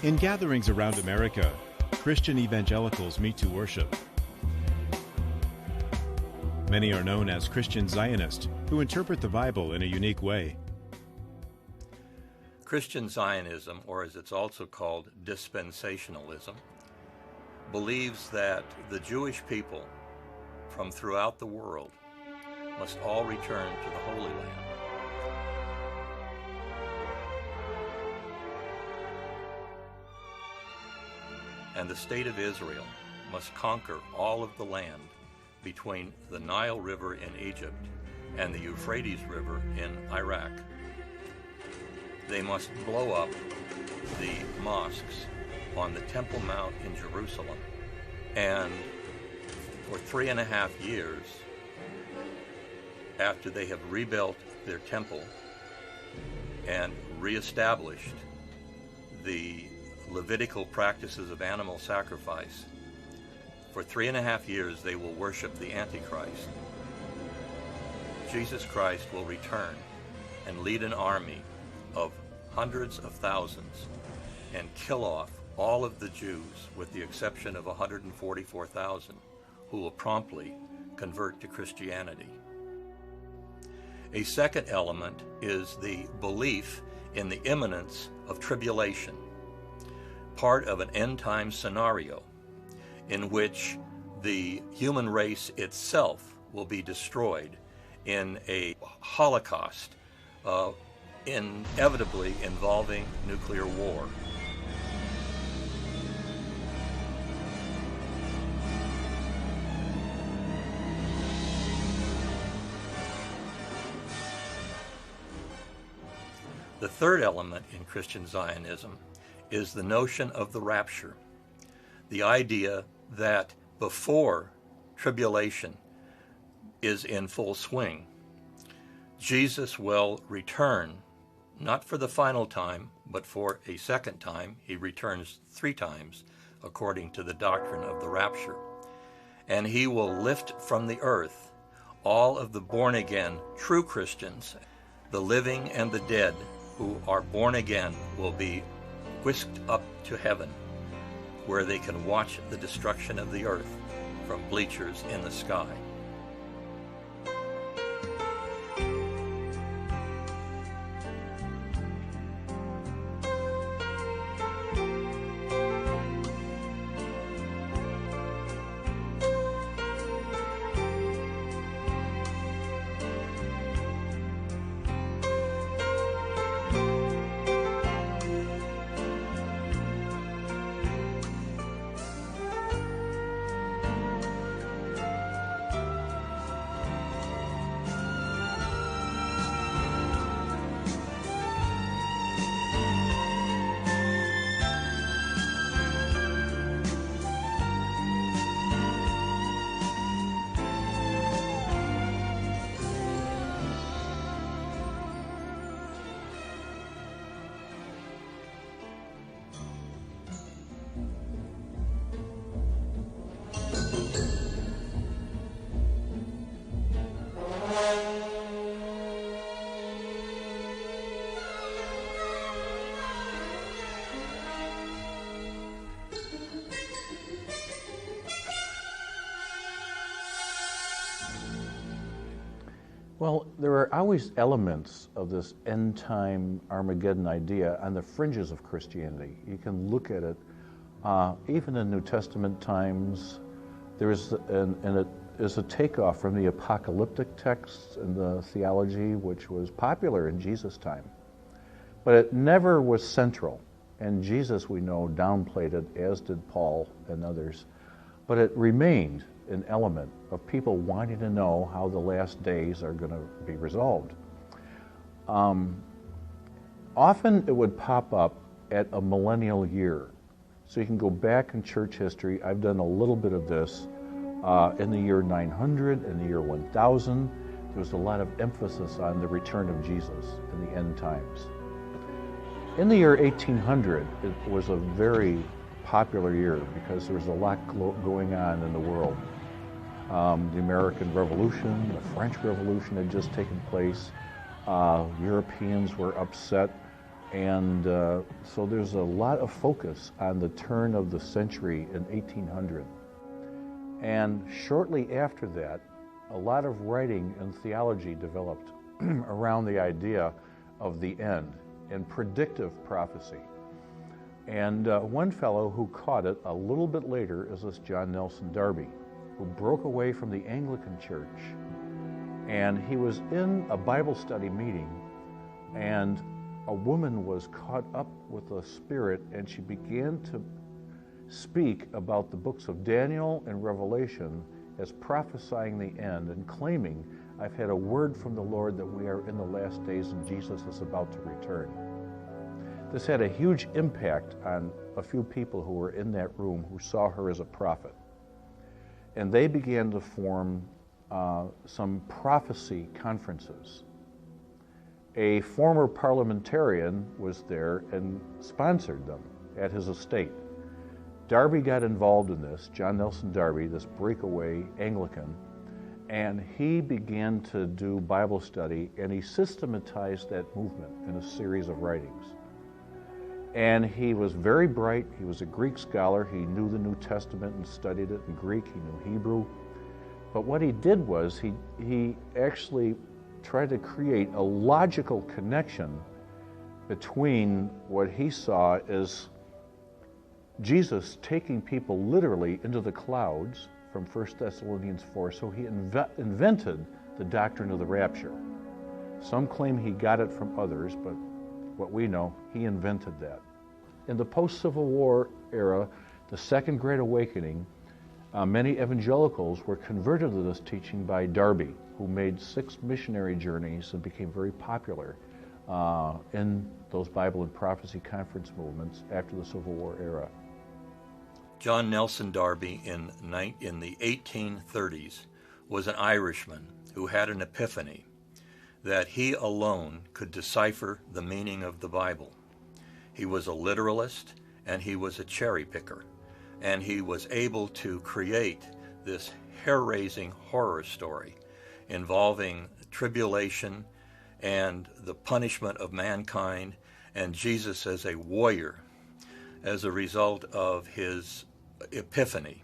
In gatherings around America, Christian evangelicals meet to worship. Many are known as Christian Zionists, who interpret the Bible in a unique way. Christian Zionism, or as it's also called, dispensationalism, believes that the Jewish people from throughout the world must all return to the Holy Land. And the state of Israel must conquer all of the land between the Nile River in Egypt and the Euphrates River in Iraq. They must blow up the mosques on the Temple Mount in Jerusalem. And for 3.5 years, after they have rebuilt their temple and reestablished the Levitical practices of animal sacrifice, for 3.5 years they will worship the Antichrist. Jesus Christ will return and lead an army of hundreds of thousands and kill off all of the Jews with the exception of 144,000 who will promptly convert to Christianity. A second element is the belief in the imminence of tribulation, part of an end-time scenario in which the human race itself will be destroyed in a holocaust, inevitably involving nuclear war. The third element in Christian Zionism is the notion of the rapture, the idea that before tribulation is in full swing, Jesus will return, not for the final time, but for a second time. He returns 3 times, according to the doctrine of the rapture. And he will lift from the earth all of the born-again true Christians. The living and the dead who are born again will be whisked up to heaven, where they can watch the destruction of the earth from bleachers in the sky. Well, there are always elements of this end-time Armageddon idea on the fringes of Christianity. You can look at it, even in New Testament times. There is a takeoff from the apocalyptic texts and the theology, which was popular in Jesus' time. But it never was central. And Jesus, we know, downplayed it, as did Paul and others. But it remained an element of people wanting to know how the last days are going to be resolved. Often it would pop up at a millennial year. So you can go back in church history. I've done a little bit of this. In the year 900, in the year 1000, there was a lot of emphasis on the return of Jesus in the end times. In the year 1800, it was a very popular year because there was a lot going on in the world. The American Revolution, the French Revolution had just taken place. Europeans were upset, And so there's a lot of focus on the turn of the century in 1800. And shortly after that, a lot of writing and theology developed around the idea of the end and predictive prophecy. And one fellow who caught it a little bit later is this John Nelson Darby, who broke away from the Anglican Church. And he was in a Bible study meeting, and a woman was caught up with a spirit, and she began to speak about the books of Daniel and Revelation as prophesying the end and claiming, I've had a word from the Lord that we are in the last days and Jesus is about to return. This had a huge impact on a few people who were in that room who saw her as a prophet. And they began to form some prophecy conferences. A former parliamentarian was there and sponsored them at his estate. Darby got involved in this, John Nelson Darby, this breakaway Anglican, and he began to do Bible study, and he systematized that movement in a series of writings. And he was very bright. He was a Greek scholar. He knew the New Testament and studied it in Greek. He knew Hebrew. But what he did was he actually tried to create a logical connection between what he saw as Jesus taking people literally into the clouds from 1 Thessalonians 4, so he invented the doctrine of the rapture. Some claim he got it from others, but what we know, he invented that. In the post-Civil War era, the Second Great Awakening, many evangelicals were converted to this teaching by Darby, who made 6 missionary journeys and became very popular in those Bible and prophecy conference movements after the Civil War era. John Nelson Darby in the 1830s was an Irishman who had an epiphany that he alone could decipher the meaning of the Bible. He was a literalist and he was a cherry picker, and he was able to create this hair-raising horror story involving tribulation and the punishment of mankind and Jesus as a warrior as a result of his epiphany.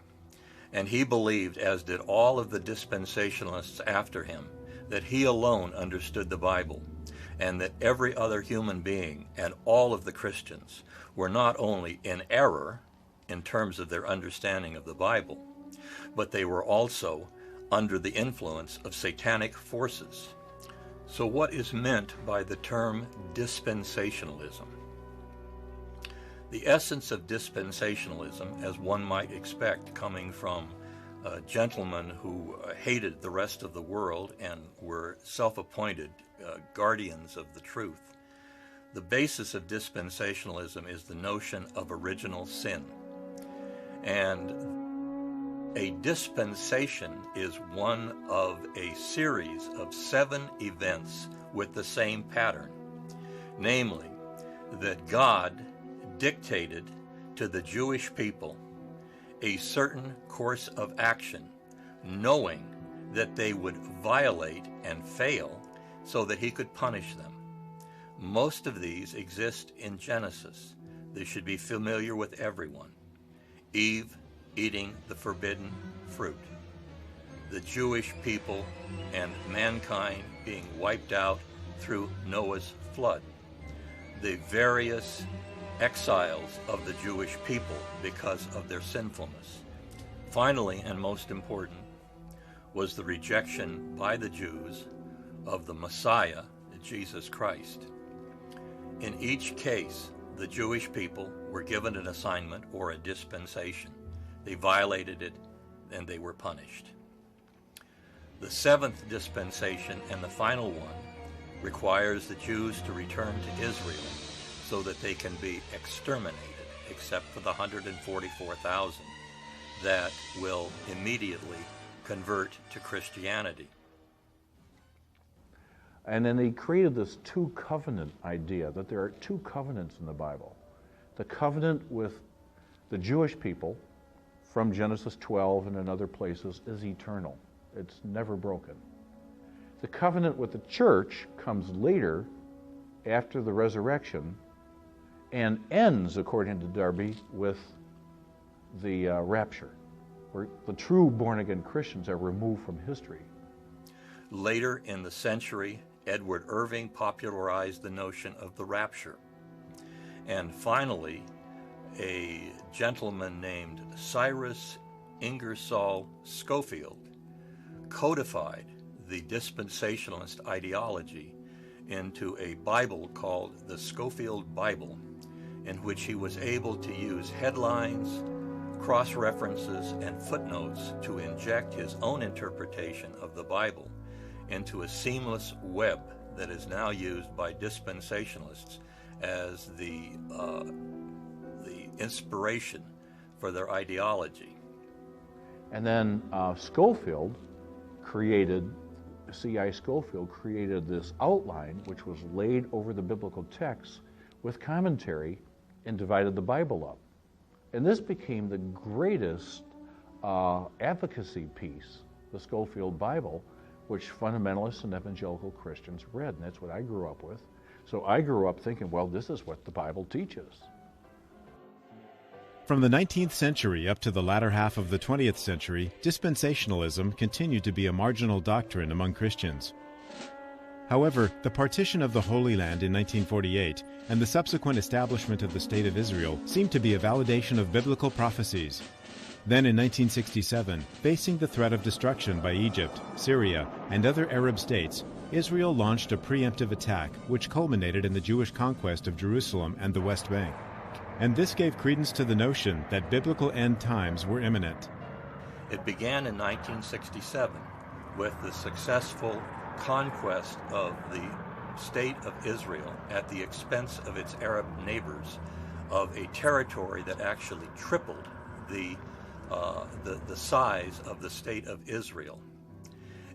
And he believed, as did all of the dispensationalists after him, that he alone understood the Bible, and that every other human being and all of the Christians were not only in error in terms of their understanding of the Bible, but they were also under the influence of satanic forces. So what is meant by the term dispensationalism? The essence of dispensationalism, as one might expect coming from gentlemen who hated the rest of the world and were self-appointed guardians of the truth, the basis of dispensationalism is the notion of original sin. And a dispensation is one of a series of 7 events with the same pattern, namely that God dictated to the Jewish people a certain course of action, knowing that they would violate and fail so that he could punish them. Most of these exist in Genesis. They should be familiar with everyone. Eve eating the forbidden fruit, the Jewish people and mankind being wiped out through Noah's flood, the various exiles of the Jewish people because of their sinfulness. Finally, and most important, was the rejection by the Jews of the Messiah, Jesus Christ. In each case, the Jewish people were given an assignment or a dispensation. They violated it, and they were punished. The 7th dispensation, and the final one, requires the Jews to return to Israel so that they can be exterminated, except for the 144,000 that will immediately convert to Christianity. And then he created this 2 covenant idea, that there are 2 covenants in the Bible. The covenant with the Jewish people from Genesis 12 and in other places is eternal. It's never broken. The covenant with the church comes later, after the resurrection, and ends, according to Darby, with the rapture, where the true born-again Christians are removed from history. Later in the century, Edward Irving popularized the notion of the rapture. And finally, a gentleman named Cyrus Ingersoll Schofield codified the dispensationalist ideology into a Bible called the Schofield Bible, in which he was able to use headlines, cross-references, and footnotes to inject his own interpretation of the Bible into a seamless web that is now used by dispensationalists as the inspiration for their ideology. And then C.I. Schofield created this outline which was laid over the biblical text with commentary and divided the Bible up. And this became the greatest advocacy piece, the Schofield Bible, which fundamentalists and evangelical Christians read, and that's what I grew up with. So I grew up thinking, well, this is what the Bible teaches. From the 19th century up to the latter half of the 20th century, dispensationalism continued to be a marginal doctrine among Christians. However, the partition of the Holy Land in 1948 and the subsequent establishment of the State of Israel seemed to be a validation of biblical prophecies. Then in 1967, facing the threat of destruction by Egypt, Syria, and other Arab states, Israel launched a preemptive attack which culminated in the Jewish conquest of Jerusalem and the West Bank. And this gave credence to the notion that biblical end times were imminent. It began in 1967 with the successful conquest of the State of Israel at the expense of its Arab neighbors of a territory that actually tripled the size of the State of Israel.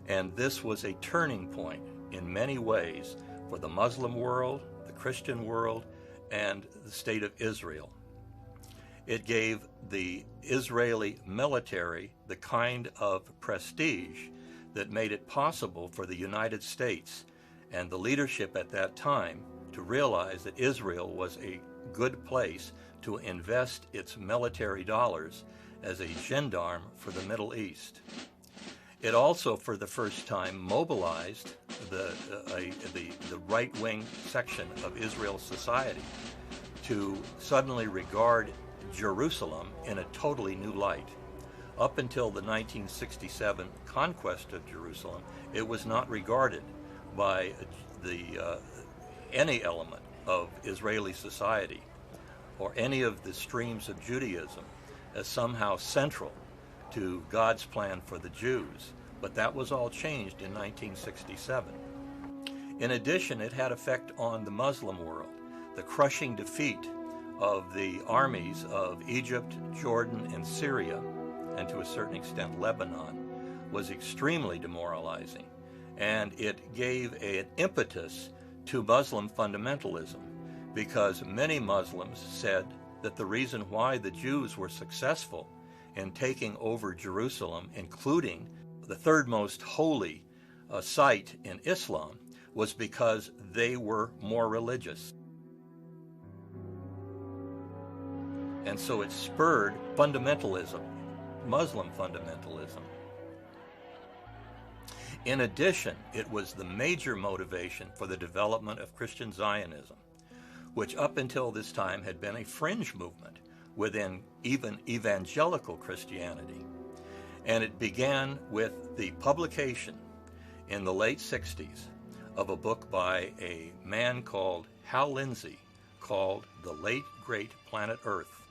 And this was a turning point in many ways for the Muslim world, the Christian world, and the State of Israel. It gave the Israeli military the kind of prestige that made it possible for the United States and the leadership at that time to realize that Israel was a good place to invest its military dollars as a gendarme for the Middle East. It also, for the first time, mobilized the right-wing section of Israel's society to suddenly regard Jerusalem in a totally new light. Up until the 1967 conquest of Jerusalem, it was not regarded by any element of Israeli society or any of the streams of Judaism as somehow central to God's plan for the Jews, but that was all changed in 1967. In addition, it had effect on the Muslim world. The crushing defeat of the armies of Egypt, Jordan, and Syria, and to a certain extent Lebanon, was extremely demoralizing, and it gave an impetus to Muslim fundamentalism, because many Muslims said that the reason why the Jews were successful in taking over Jerusalem, including the third most holy site in Islam, was because they were more religious. And so it spurred fundamentalism, Muslim fundamentalism. In addition, it was the major motivation for the development of Christian Zionism, which up until this time had been a fringe movement within even evangelical Christianity. And it began with the publication in the late 60s of a book by a man called Hal Lindsey called The Late Great Planet Earth,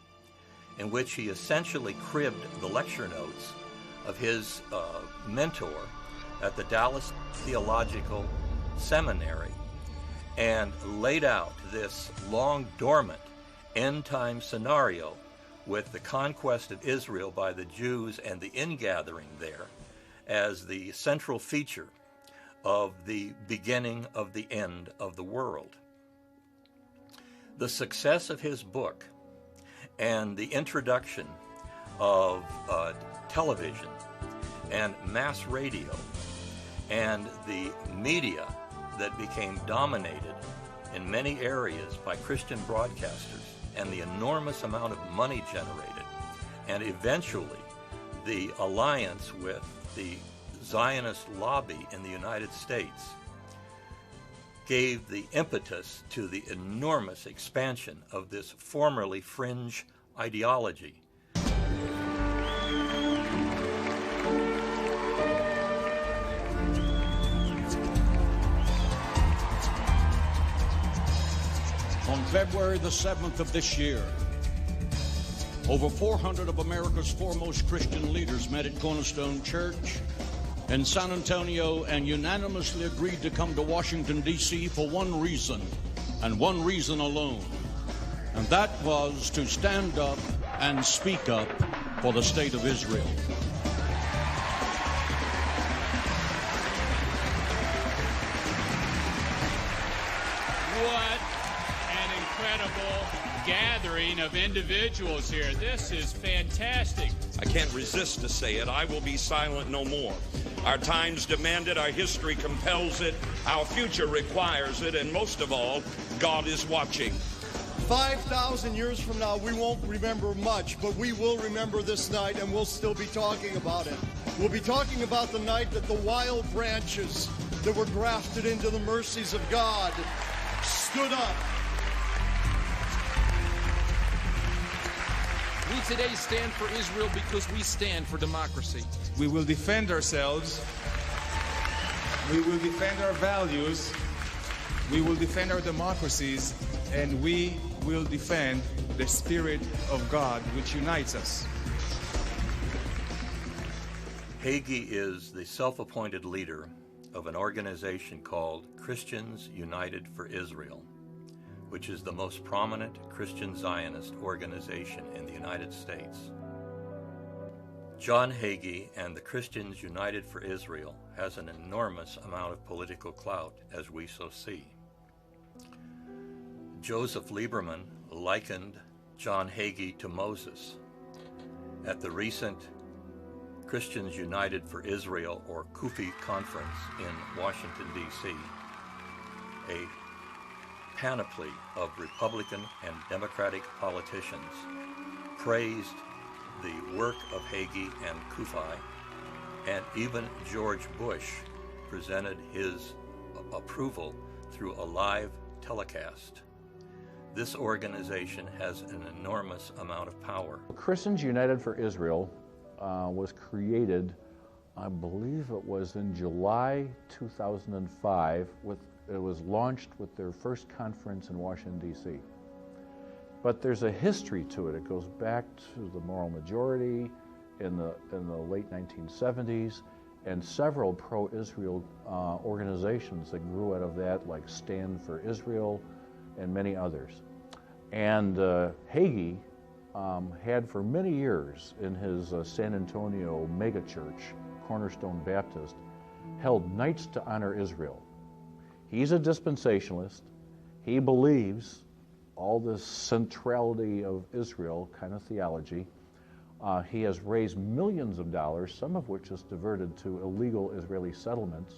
in which he essentially cribbed the lecture notes of his mentor at the Dallas Theological Seminary and laid out this long dormant end-time scenario with the conquest of Israel by the Jews and the ingathering there as the central feature of the beginning of the end of the world. The success of his book and the introduction of television and mass radio and the media that became dominated in many areas by Christian broadcasters and the enormous amount of money generated, and eventually the alliance with the Zionist lobby in the United States gave the impetus to the enormous expansion of this formerly fringe ideology. On February the 7th of this year, over 400 of America's foremost Christian leaders met at Cornerstone Church in San Antonio and unanimously agreed to come to Washington, D.C. for one reason, and one reason alone. And that was to stand up and speak up for the state of Israel. What an incredible gathering of individuals here. This is fantastic. I can't resist to say it. I will be silent no more. Our times demand it, our history compels it, our future requires it, and most of all, God is watching. 5,000 years from now, we won't remember much, but we will remember this night, and we'll still be talking about it. We'll be talking about the night that the wild branches that were grafted into the mercies of God stood up. We today stand for Israel because we stand for democracy. We will defend ourselves. We will defend our values. We will defend our democracies. And we will defend the Spirit of God, which unites us. Hagee is the self-appointed leader of an organization called Christians United for Israel, which is the most prominent Christian Zionist organization in the United States. John Hagee and the Christians United for Israel has an enormous amount of political clout, as we so see. Joseph Lieberman likened John Hagee to Moses. At the recent Christians United for Israel, or CUFI conference in Washington, D.C., a panoply of Republican and Democratic politicians praised the work of Hagee and CUFI, and even George Bush presented his approval through a live telecast. This organization has an enormous amount of power. Christians United for Israel was created, I believe it was in July 2005. It was launched with their first conference in Washington, D.C. But there's a history to it. It goes back to the moral majority in the late 1970s, and several pro-Israel organizations that grew out of that, like Stand for Israel and many others. And Hagee had for many years in his San Antonio megachurch, Cornerstone Baptist, held nights to honor Israel. He's a dispensationalist. He believes all this centrality of Israel kind of theology. He has raised millions of dollars, some of which is diverted to illegal Israeli settlements.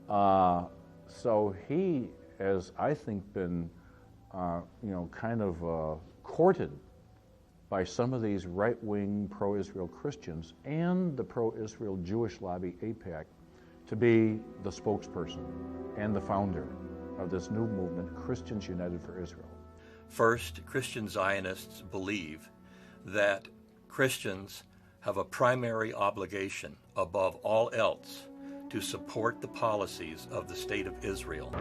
So he has, I think, been kind of courted by some of these right-wing pro-Israel Christians and the pro-Israel Jewish lobby, AIPAC, to be the spokesperson and the founder of this new movement, Christians United for Israel. First, Christian Zionists believe that Christians have a primary obligation above all else to support the policies of the State of Israel,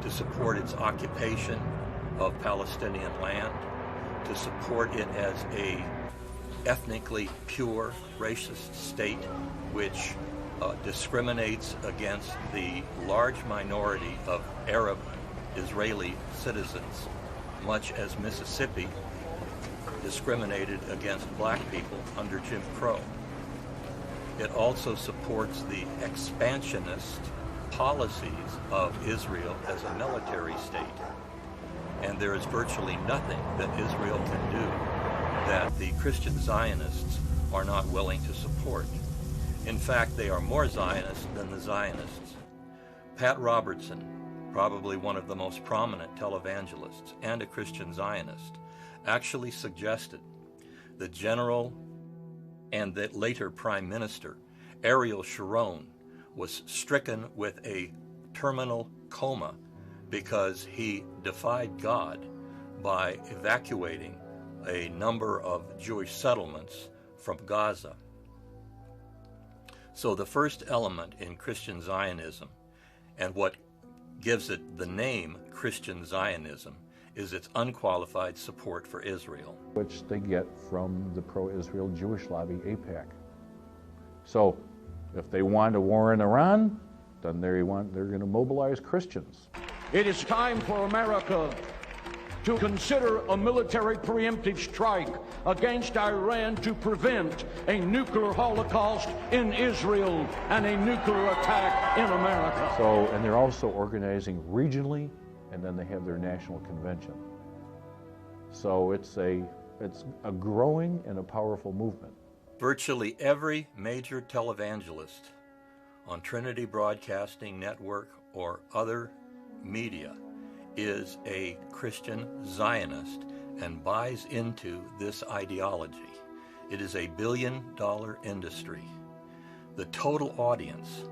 to support its occupation of Palestinian land, to support it as a ethnically pure racist state which discriminates against the large minority of Arab Israeli citizens, much as Mississippi discriminated against black people under Jim Crow. It also supports the expansionist policies of Israel as a military state. And there is virtually nothing that Israel can do that the Christian Zionists are not willing to support. In fact, they are more Zionist than the Zionists. Pat Robertson, probably one of the most prominent televangelists and a Christian Zionist, actually suggested the general and the later Prime Minister, Ariel Sharon, was stricken with a terminal coma because he defied God by evacuating a number of Jewish settlements from Gaza. So the first element in Christian Zionism, and what gives it the name Christian Zionism, is its unqualified support for Israel. Which they get from the pro-Israel Jewish lobby, AIPAC. So if they want a war in Iran, then they're going to mobilize Christians. It is time for America to consider a military preemptive strike against Iran to prevent a nuclear holocaust in Israel and a nuclear attack in America. So, and they're also organizing regionally, and then they have their national convention. So it's a growing and a powerful movement. Virtually every major televangelist on Trinity Broadcasting Network or other media is a Christian Zionist and buys into this ideology. It is a billion-dollar industry. The total audience,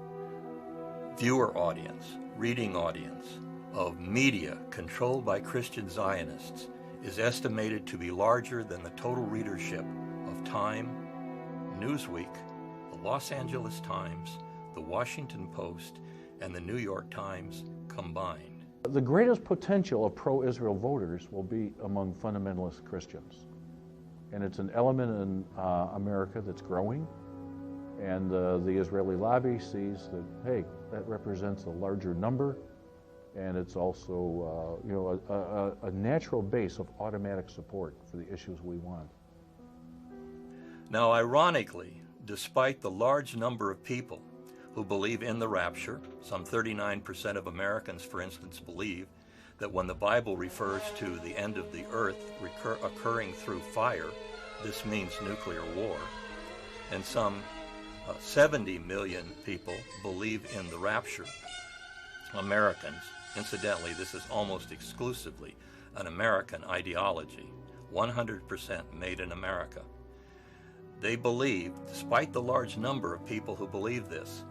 viewer audience, reading audience of media controlled by Christian Zionists is estimated to be larger than the total readership of Time, Newsweek, the Los Angeles Times, the Washington Post, and the New York Times combined. The greatest potential of pro-Israel voters will be among fundamentalist Christians. And it's an element in America that's growing. And the Israeli lobby sees that, hey, that represents a larger number. And it's also, a natural base of automatic support for the issues we want. Now, ironically, despite the large number of people who believe in the rapture, some 39% of Americans, for instance, believe that when the Bible refers to the end of the earth occurring through fire, this means nuclear war. And some 70 million people believe in the rapture. Americans, incidentally, this is almost exclusively an American ideology, 100% made in America. They believe, despite the large number of people who believe this,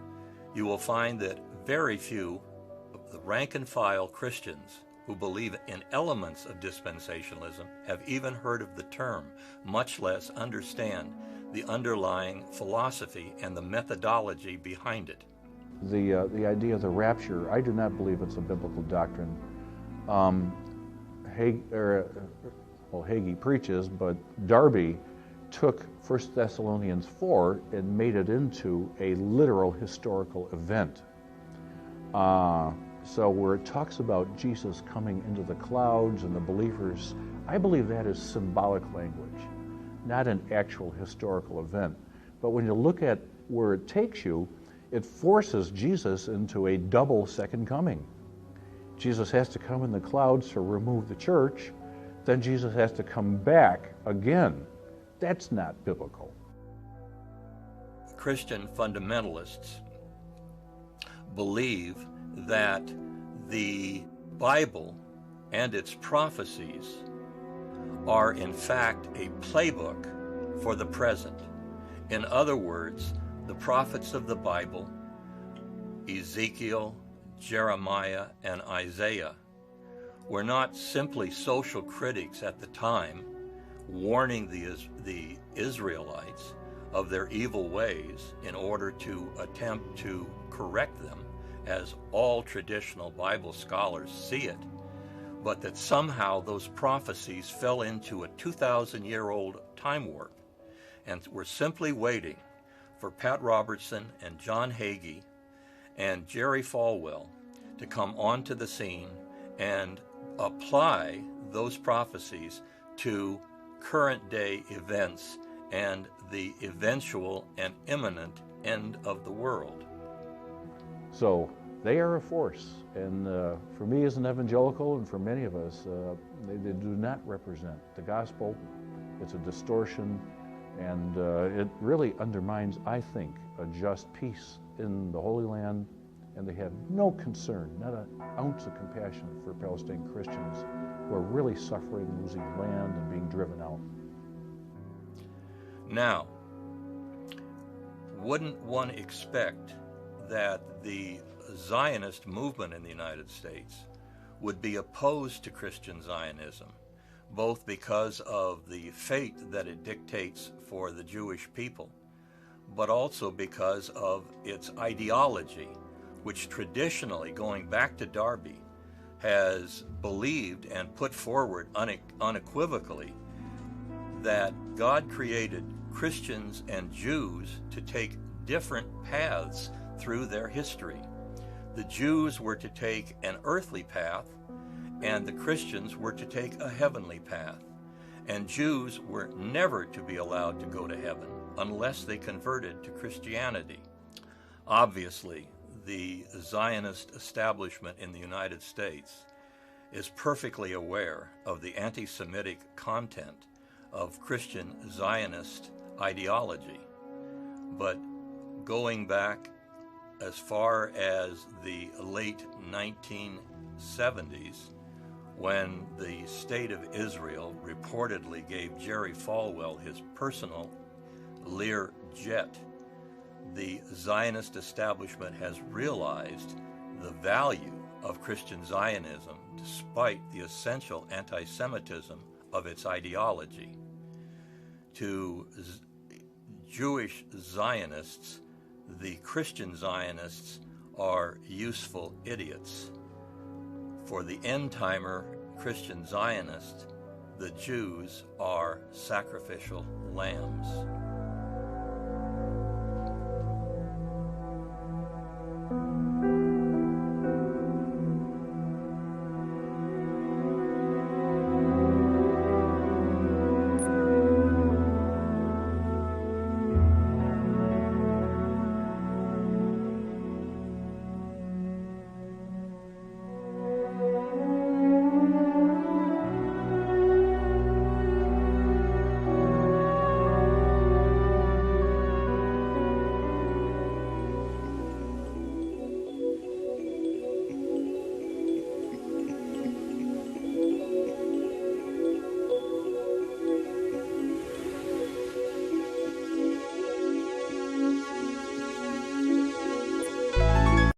you will find that very few of the rank-and-file Christians who believe in elements of dispensationalism have even heard of the term, much less understand the underlying philosophy and the methodology behind it. The idea of the rapture, I do not believe it's a biblical doctrine. Hagee preaches, but Darby took 1 Thessalonians 4 and made it into a literal historical event. So where it talks about Jesus coming into the clouds and the believers, I believe that is symbolic language, not an actual historical event. But when you look at where it takes you, it forces Jesus into a double second coming. Jesus has to come in the clouds to remove the church, then Jesus has to come back again. That's not biblical. Christian fundamentalists believe that the Bible and its prophecies are in fact a playbook for the present. In other words, the prophets of the Bible, Ezekiel, Jeremiah, and Isaiah, were not simply social critics at the time, warning the Israelites of their evil ways in order to attempt to correct them, as all traditional Bible scholars see it, but that somehow those prophecies fell into a 2,000-year-old time warp, and were simply waiting for Pat Robertson and John Hagee and Jerry Falwell to come onto the scene and apply those prophecies to current day events and the eventual and imminent end of the world. So they are a force, and for me as an evangelical and for many of us, they do not represent the gospel. It's a distortion, and it really undermines, I think, a just peace in the Holy Land and they have no concern, not an ounce of compassion for Palestinian Christians who are really suffering, losing land, and being driven out. Now, wouldn't one expect that the Zionist movement in the United States would be opposed to Christian Zionism, both because of the fate that it dictates for the Jewish people, but also because of its ideology, which traditionally, going back to Darby, has believed and put forward unequivocally that God created Christians and Jews to take different paths through their history. The Jews were to take an earthly path, and the Christians were to take a heavenly path. And Jews were never to be allowed to go to heaven unless they converted to Christianity. Obviously, the Zionist establishment in the United States is perfectly aware of the anti-Semitic content of Christian Zionist ideology. But going back as far as the late 1970s, when the State of Israel reportedly gave Jerry Falwell his personal Lear jet, the Zionist establishment has realized the value of Christian Zionism despite the essential anti-Semitism of its ideology. To Jewish Zionists, the Christian Zionists are useful idiots. For the end-timer Christian Zionists, the Jews are sacrificial lambs.